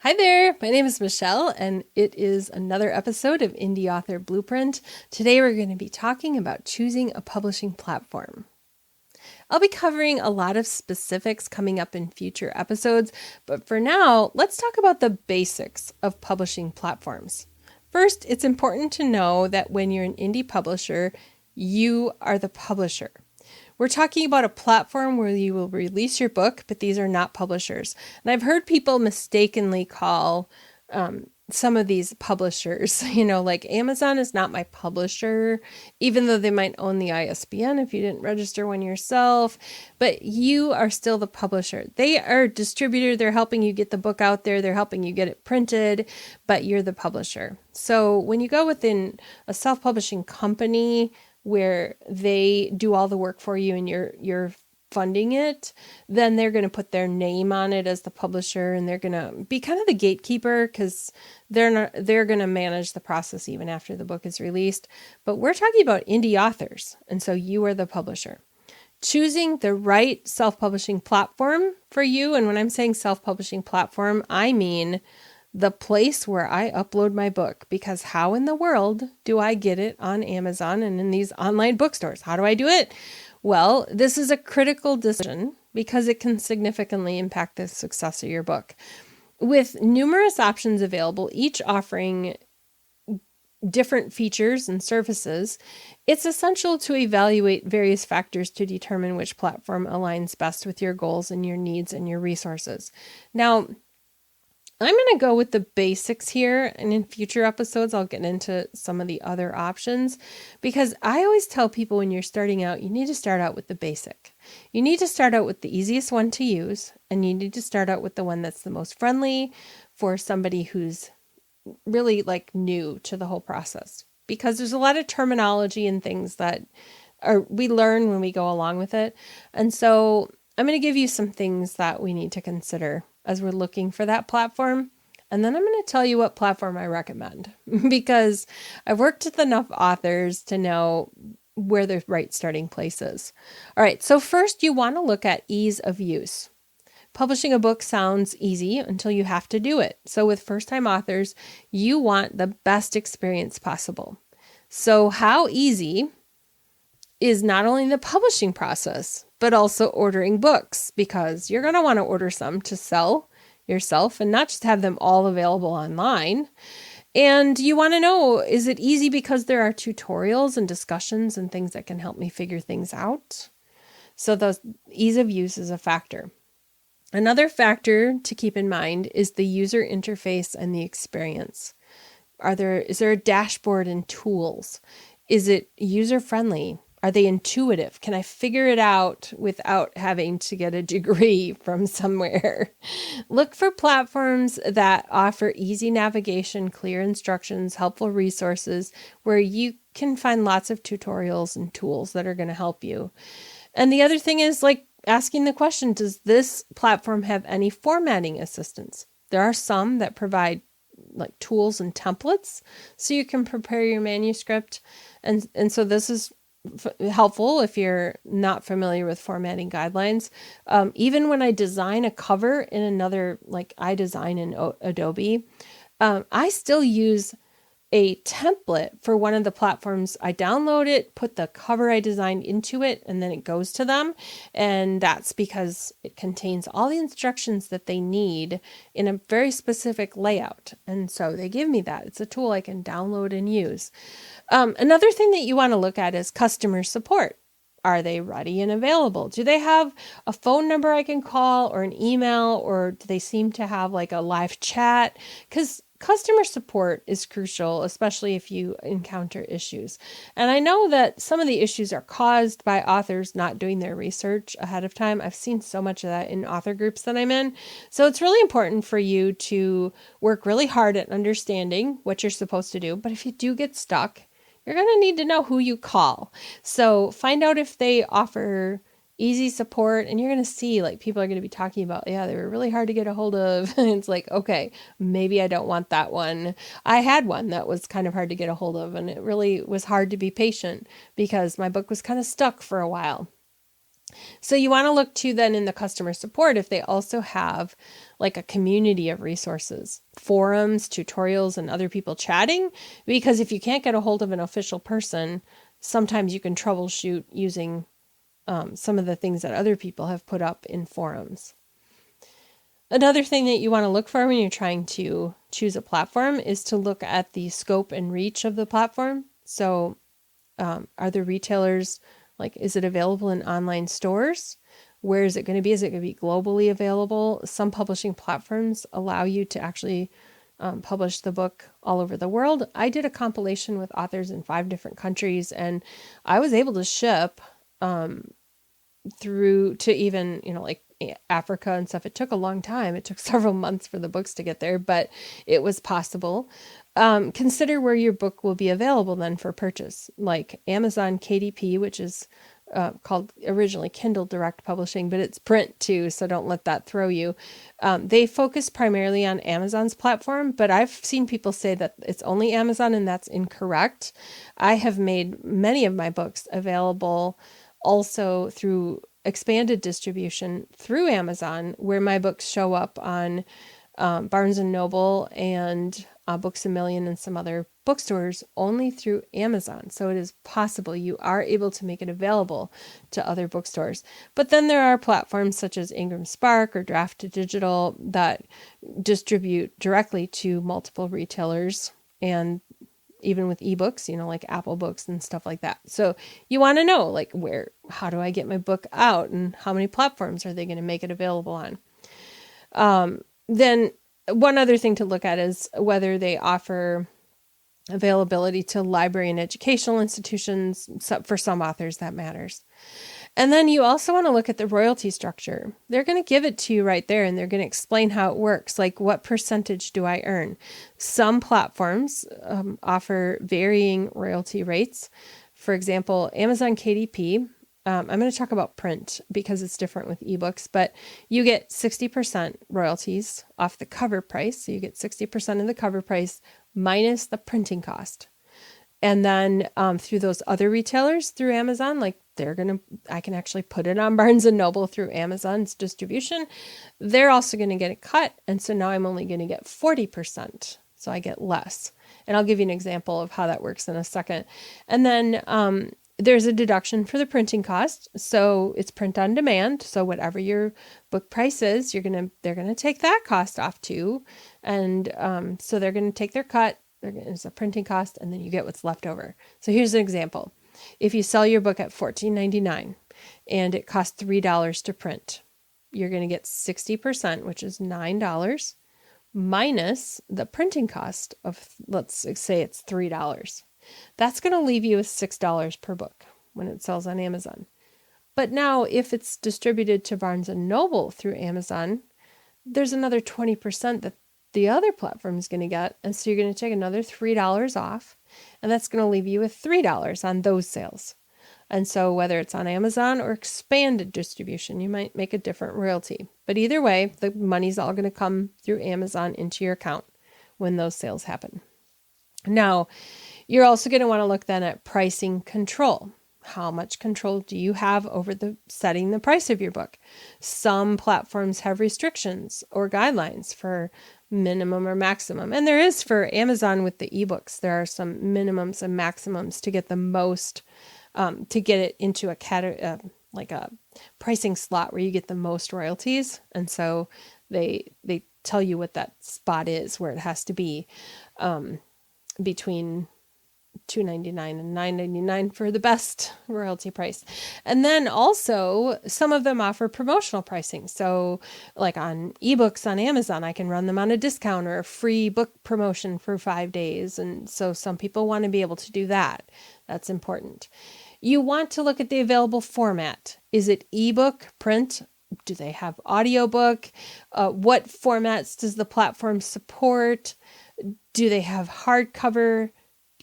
Hi there, my name is Michelle, and it is another episode of Indie Author Blueprint. Today we're going to be talking about choosing a publishing platform. I'll be covering a lot of specifics coming up in future episodes, but for now, let's talk about the basics of publishing platforms. First, it's important to know that when you're an indie publisher, you are the publisher. We're talking about a platform where you will release your book, but these are not publishers. And I've heard people mistakenly call some of these publishers, like Amazon is not my publisher, even though they might own the ISBN if you didn't register one yourself, but you are still the publisher. They are a distributor. They're helping you get the book out there. They're helping you get it printed, but you're the publisher. So when you go within a self-publishing company, where they do all the work for you and you're funding it, then they're going to put their name on it as the publisher, and they're going to be kind of the gatekeeper because they're going to manage the process even after the book is released. But we're talking about indie authors, and so you are the publisher. Choosing the right self-publishing platform for you, and when I'm saying self-publishing platform, I mean the place where I upload my book, because how in the world do I get it on Amazon and in these online bookstores? How do I do it? Well, this is a critical decision because it can significantly impact the success of your book. With numerous options available, each offering different features and services, it's essential to evaluate various factors to determine which platform aligns best with your goals and your needs and your resources. Now, I'm going to go with the basics here, and in future episodes, I'll get into some of the other options, because I always tell people when you're starting out, you need to start out with the basic. You need to start out with the easiest one to use, and you need to start out with the one that's the most friendly for somebody who's really new to the whole process, because there's a lot of terminology and things that we learn when we go along with it. And so I'm going to give you some things that we need to consider as we're looking for that platform. And then I'm going to tell you what platform I recommend, because I've worked with enough authors to know where the right starting place is. All right, so first you want to look at ease of use. Publishing a book sounds easy until you have to do it. So with first-time authors, you want the best experience possible. So how easy is not only the publishing process, but also ordering books, because you're going to want to order some to sell yourself and not just have them all available online. And you want to know, is it easy because there are tutorials and discussions and things that can help me figure things out? So the ease of use is a factor. Another factor to keep in mind is the user interface and the experience. Is there a dashboard and tools? Is it user-friendly? Are they intuitive? Can I figure it out without having to get a degree from somewhere? Look for platforms that offer easy navigation, clear instructions, helpful resources, where you can find lots of tutorials and tools that are going to help you. And the other thing is asking the question, does this platform have any formatting assistance? There are some that provide tools and templates so you can prepare your manuscript. And so this is helpful if you're not familiar with formatting guidelines. Even when I design a cover in another, I design in Adobe, I still use a template for one of the platforms. I download it, put the cover I designed into it, and then it goes to them. And that's because it contains all the instructions that they need in a very specific layout. And so they give me that. It's a tool I can download and use. Another thing that you want to look at is customer support. Are they ready and available? Do they have a phone number I can call, or an email, or do they seem to have a live chat? Because customer support is crucial, especially if you encounter issues. And I know that some of the issues are caused by authors not doing their research ahead of time. I've seen so much of that in author groups that I'm in. So it's really important for you to work really hard at understanding what you're supposed to do. But if you do get stuck, you're going to need to know who you call. So find out if they offer easy support, and you're going to see people are going to be talking about, yeah, they were really hard to get a hold of. And it's okay, maybe I don't want that one. I had one that was kind of hard to get a hold of, and it really was hard to be patient because my book was kind of stuck for a while. So you want to look to then in the customer support if they also have like a community of resources, forums, tutorials, and other people chatting. Because if you can't get a hold of an official person, sometimes you can troubleshoot using some of the things that other people have put up in forums. Another thing that you want to look for when you're trying to choose a platform is to look at the scope and reach of the platform. So are the retailers, like, is it available in online stores? Where is it going to be? Is it going to be globally available? Some publishing platforms allow you to actually publish the book all over the world. I did a compilation with authors in 5 different countries, and I was able to ship through to even, like Africa and stuff. It took a long time. It took several months for the books to get there, but it was possible. Consider where your book will be available then for purchase, like Amazon KDP, which is called originally Kindle Direct Publishing, but it's print too, so don't let that throw you. They focus primarily on Amazon's platform, but I've seen people say that it's only Amazon, and that's incorrect. I have made many of my books available also through expanded distribution through Amazon, where my books show up on Barnes & Noble and Books A Million and some other bookstores only through Amazon. So it is possible you are able to make it available to other bookstores. But then there are platforms such as Ingram Spark or Draft to Digital that distribute directly to multiple retailers, and even with ebooks, like Apple Books and stuff like that. So you want to know, like, how do I get my book out, and how many platforms are they going to make it available on? Then one other thing to look at is whether they offer availability to library and educational institutions. So for some authors, that matters. And then you also want to look at the royalty structure. They're going to give it to you right there, and they're going to explain how it works. Like, what percentage do I earn? Some platforms offer varying royalty rates. For example, Amazon KDP. I'm going to talk about print because it's different with ebooks, but you get 60% royalties off the cover price. So you get 60% of the cover price minus the printing cost. And then through those other retailers through Amazon, like I can actually put it on Barnes & Noble through Amazon's distribution. They're also going to get a cut. And so now I'm only going to get 40%. So I get less. And I'll give you an example of how that works in a second. And then there's a deduction for the printing cost. So it's print on demand. So whatever your book price is, they're going to take that cost off too. And so they're going to take their cut. There's a printing cost, and then you get what's left over. So here's an example. If you sell your book at $14.99 and it costs $3 to print, you're going to get 60%, which is $9, minus the printing cost of, let's say it's $3. That's going to leave you with $6 per book when it sells on Amazon. But now if it's distributed to Barnes & Noble through Amazon, there's another 20% that the other platform is going to get. And so you're going to take another $3 off, and that's going to leave you with $3 on those sales. And so whether it's on Amazon or expanded distribution, you might make a different royalty. But either way, the money's all going to come through Amazon into your account when those sales happen. Now, you're also going to want to look then at pricing control. How much control do you have over setting the price of your book? Some platforms have restrictions or guidelines for minimum or maximum. And there is for Amazon with the ebooks. There are some minimums and maximums to get the most, to get it into like a pricing slot where you get the most royalties. And so they tell you what that spot is, where it has to be between $2.99 and $9.99 for the best royalty price. And then also some of them offer promotional pricing. So like on ebooks on Amazon, I can run them on a discount or a free book promotion for 5 days. And so some people want to be able to do that. That's important. You want to look at the available format. Is it ebook, print? Do they have audiobook? What formats does the platform support? Do they have hardcover?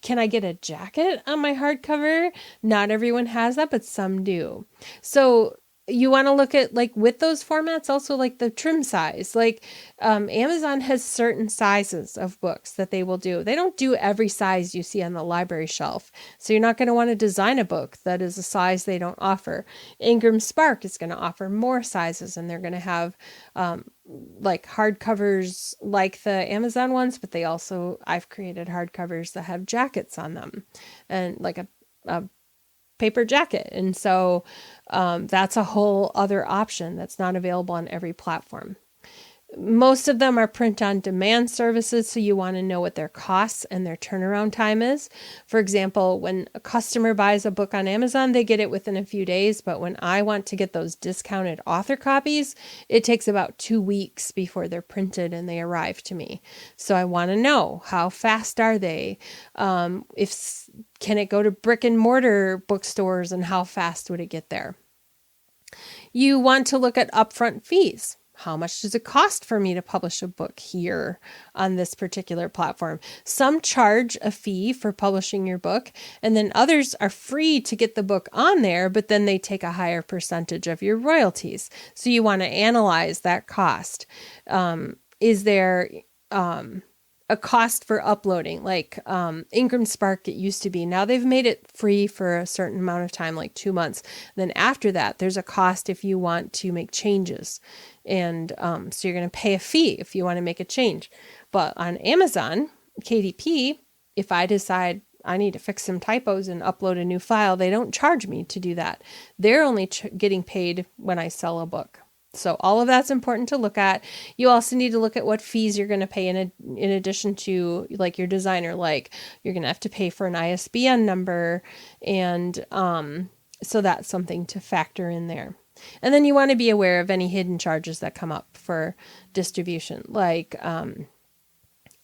Can I get a jacket on my hardcover? Not everyone has that, but some do. So you want to look at like with those formats, also like the trim size. Like Amazon has certain sizes of books that they will do. They don't do every size you see on the library shelf. So you're not going to want to design a book that is a size they don't offer. Ingram Spark is going to offer more sizes, and they're going to have like hardcovers like the Amazon ones, but I've created hardcovers that have jackets on them and like a paper jacket. And so that's a whole other option that's not available on every platform. Most of them are print on demand services, so you want to know what their costs and their turnaround time is. For example, when a customer buys a book on Amazon, they get it within a few days, but when I want to get those discounted author copies, it takes about 2 weeks before they're printed and they arrive to me. So I want to know, how fast are they? Can it go to brick and mortar bookstores, and how fast would it get there? You want to look at upfront fees. How much does it cost for me to publish a book here on this particular platform? Some charge a fee for publishing your book, and then others are free to get the book on there, but then they take a higher percentage of your royalties. So you want to analyze that cost. Is there a cost for uploading? Like Ingram Spark, it used to be. Now they've made it free for a certain amount of time, like 2 months. Then after that, there's a cost if you want to make changes. And so you're going to pay a fee if you want to make a change. But on Amazon, KDP, if I decide I need to fix some typos and upload a new file, they don't charge me to do that. They're only getting paid when I sell a book. So all of that's important to look at. You also need to look at what fees you're going to pay in addition to like your designer. Like you're going to have to pay for an ISBN number, and so that's something to factor in there. And then you want to be aware of any hidden charges that come up for distribution. Like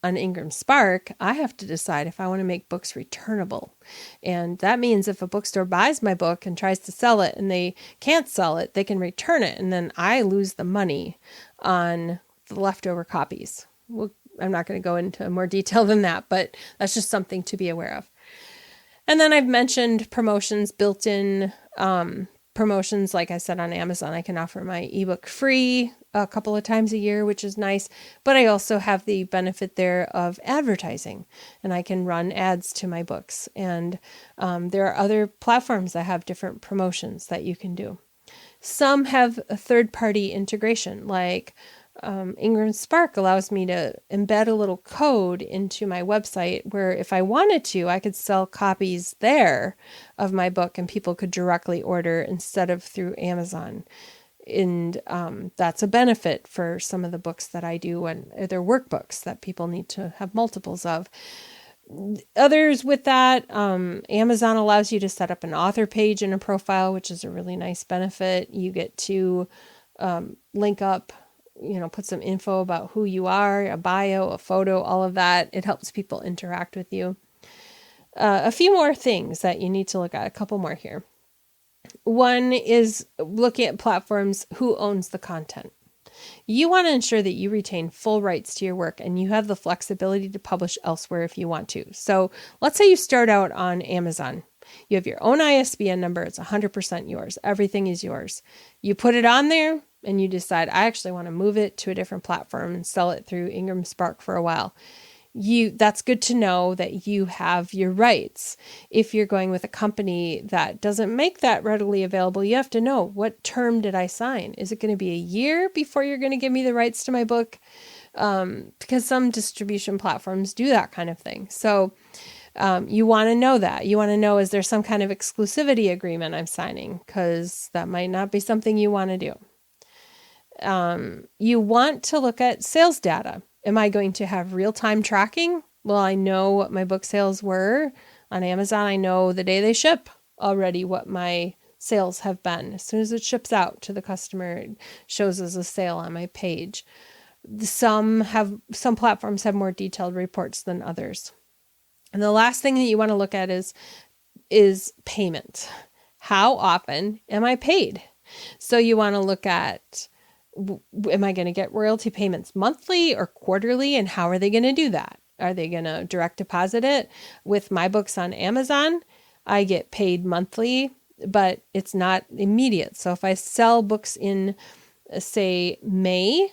on Ingram Spark, I have to decide if I want to make books returnable. And that means if a bookstore buys my book and tries to sell it and they can't sell it, they can return it. And then I lose the money on the leftover copies. Well, I'm not going to go into more detail than that, but that's just something to be aware of. And then I've mentioned promotions, built-in promotions. Like I said, on Amazon, I can offer my ebook free a couple of times a year, which is nice. But I also have the benefit there of advertising, and I can run ads to my books. And there are other platforms that have different promotions that you can do. Some have a third-party integration, like Ingram Spark allows me to embed a little code into my website where if I wanted to, I could sell copies there of my book and people could directly order instead of through Amazon. And that's a benefit for some of the books that I do, and they're workbooks that people need to have multiples of. Others with that, Amazon allows you to set up an author page in a profile, which is a really nice benefit. You get to link up, put some info about who you are, a bio, a photo, all of that. It helps people interact with you. A few more things that you need to look at, a couple more here. One is looking at platforms, who owns the content. You want to ensure that you retain full rights to your work and you have the flexibility to publish elsewhere if you want to. So let's say you start out on Amazon. You have your own ISBN number. It's 100% yours. Everything is yours. You put it on there and you decide, I actually want to move it to a different platform and sell it through Ingram Spark for a while. That's good to know that you have your rights. If you're going with a company that doesn't make that readily available, you have to know, what term did I sign? Is it going to be a year before you're going to give me the rights to my book? Because some distribution platforms do that kind of thing. So you want to know that. You want to know, is there some kind of exclusivity agreement I'm signing? Because that might not be something you want to do. You want to look at sales data. Am I going to have real-time tracking? Well, I know what my book sales were on Amazon. I know the day they ship already what my sales have been. As soon as it ships out to the customer, it shows as a sale on my page. Some platforms have more detailed reports than others. And the last thing that you want to look at is payment. How often am I paid? So you want to look at, am I going to get royalty payments monthly or quarterly, and how are they going to do that? Are they going to direct deposit it? With my books on Amazon, I get paid monthly. but it's not immediate. So if I sell books in, say, May,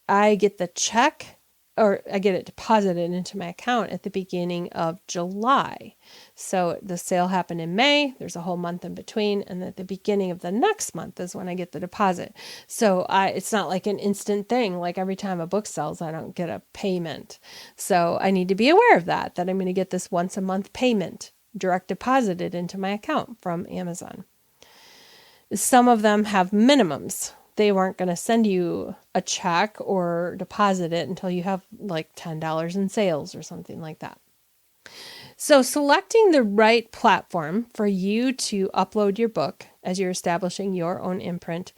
I get the check, or I get it deposited into my account at the beginning of July. So the sale happened in May, there's a whole month in between, and at the beginning of the next month is when I get the deposit. So it's not like an instant thing, like every time a book sells, I don't get a payment. So I need to be aware of that I'm going to get this once a month payment direct deposited into my account from Amazon. Some of them have minimums. They weren't going to send you a check or deposit it until you have like $10 in sales or something like that. So selecting the right platform for you to upload your book as you're establishing your own imprint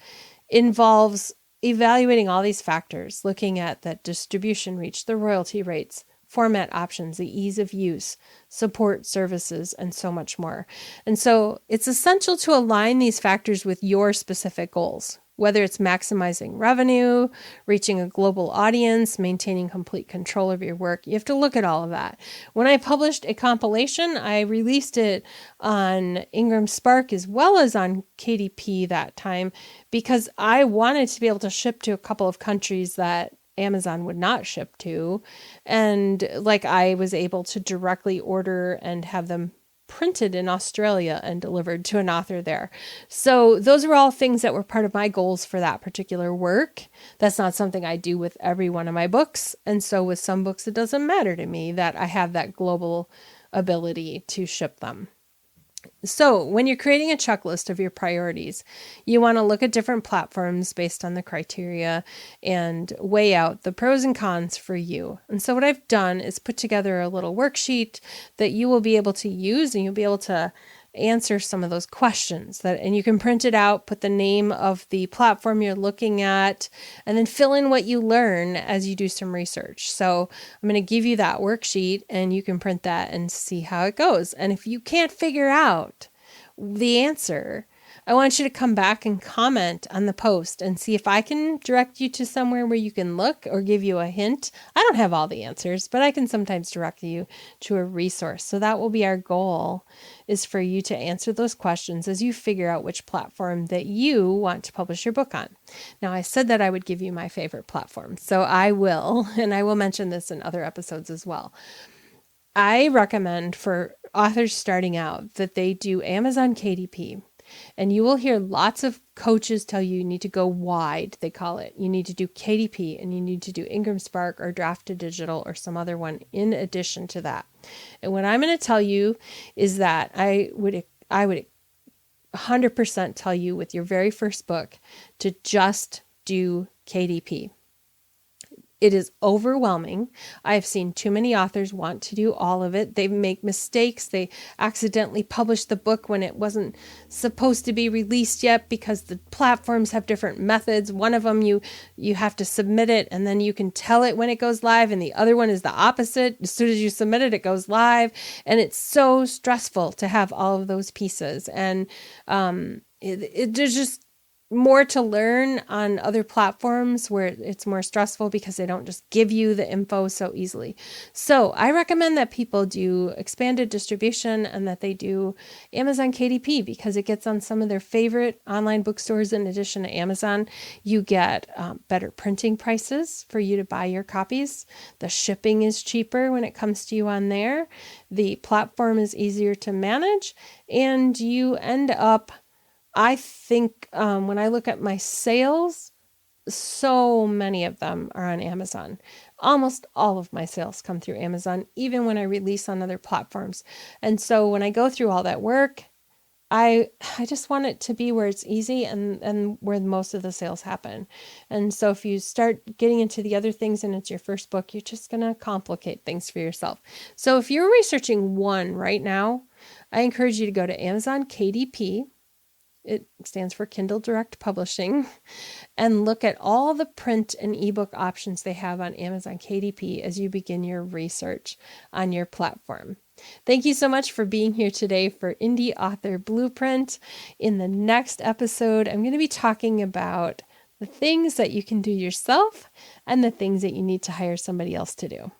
involves evaluating all these factors, looking at the distribution reach, the royalty rates, format options, the ease of use, support services, and so much more. And so it's essential to align these factors with your specific goals, whether it's maximizing revenue, reaching a global audience, maintaining complete control of your work. You have to look at all of that. When I published a compilation, I released it on Ingram Spark as well as on KDP that time because I wanted to be able to ship to a couple of countries that Amazon would not ship to. And like I was able to directly order and have them printed in Australia and delivered to an author there. So those were all things that were part of my goals for that particular work. That's not something I do with every one of my books. And so with some books, it doesn't matter to me that I have that global ability to ship them. So when you're creating a checklist of your priorities, you want to look at different platforms based on the criteria and weigh out the pros and cons for you. And so what I've done is put together a little worksheet that you will be able to use, and you'll be able to answer some of those questions and you can print it out, put the name of the platform you're looking at, and then fill in what you learn as you do some research. So I'm going to give you that worksheet and you can print that and see how it goes. And if you can't figure out the answer, I want you to come back and comment on the post and see if I can direct you to somewhere where you can look or give you a hint. I don't have all the answers, but I can sometimes direct you to a resource. So that will be our goal, is for you to answer those questions as you figure out which platform that you want to publish your book on. Now, I said that I would give you my favorite platform, so I will, and I will mention this in other episodes as well. I recommend for authors starting out that they do Amazon KDP. And you will hear lots of coaches tell you need to go wide, they call it. You need to do KDP and you need to do Ingram Spark or Draft to Digital or some other one in addition to that. And what I'm going to tell you is that I would 100% tell you with your very first book to just do KDP. It is overwhelming. I've seen too many authors want to do all of it. They make mistakes. They accidentally publish the book when it wasn't supposed to be released yet because the platforms have different methods. One of them, you have to submit it and then you can tell it when it goes live. And the other one is the opposite. As soon as you submit it, it goes live. And it's so stressful to have all of those pieces. And there's just more to learn on other platforms where it's more stressful because they don't just give you the info so easily. So I recommend that people do expanded distribution and that they do Amazon KDP because it gets on some of their favorite online bookstores. In addition to Amazon, you get better printing prices for you to buy your copies. The shipping is cheaper when it comes to you on there. The platform is easier to manage, and you end up, I think when I look at my sales, so many of them are on Amazon. Almost all of my sales come through Amazon, even when I release on other platforms. And so when I go through all that work, I just want it to be where it's easy and where most of the sales happen. And so if you start getting into the other things and it's your first book, you're just going to complicate things for yourself. So if you're researching one right now, I encourage you to go to Amazon KDP. It stands for Kindle Direct Publishing, and look at all the print and ebook options they have on Amazon KDP as you begin your research on your platform. Thank you so much for being here today for Indie Author Blueprint. In the next episode, I'm going to be talking about the things that you can do yourself and the things that you need to hire somebody else to do.